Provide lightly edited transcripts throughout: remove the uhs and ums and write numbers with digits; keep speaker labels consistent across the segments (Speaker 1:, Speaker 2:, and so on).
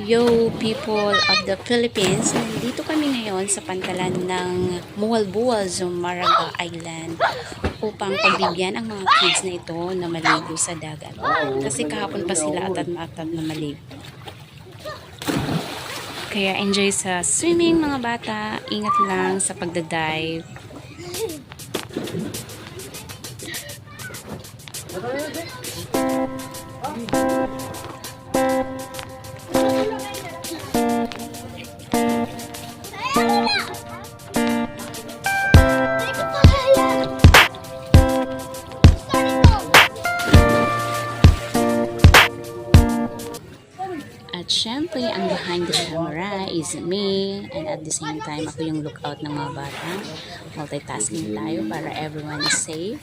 Speaker 1: Yo, people of the Philippines! Nandito kami ngayon sa pantalan ng Mualbual, Zumaraga Island upang pagbibigyan ang mga kids na ito na maligo sa dagat. Kasi kahapon pa sila atad na maligo. Kaya enjoy sa swimming mga bata. Ingat lang sa pagdadive. At syempre, ang behind the camera is me, and at the same time, ako yung lookout ng mga bata. Multitasking tayo para everyone is safe.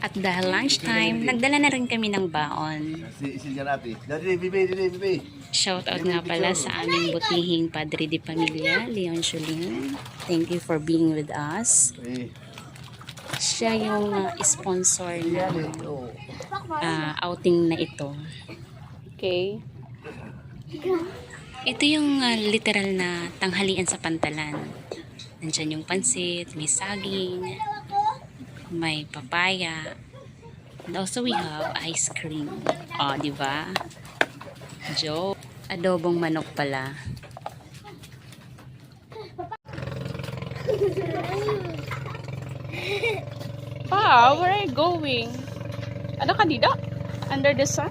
Speaker 1: At dahil lunchtime, nagdala na rin kami ng baon. Shoutout nga pala sa aming butihing Padre de Pamilya, Leon Chulin. Thank you for being with us. Siya yung sponsor ng outing na ito. Okay. Ito yung literal na tanghalian sa pantalan. Nandyan yung pansit, may saging, may papaya, and also we have ice cream. O, diba? Joke. Adobong manok pala.
Speaker 2: Pa, where are you going? Ano ka dito? Under the sun?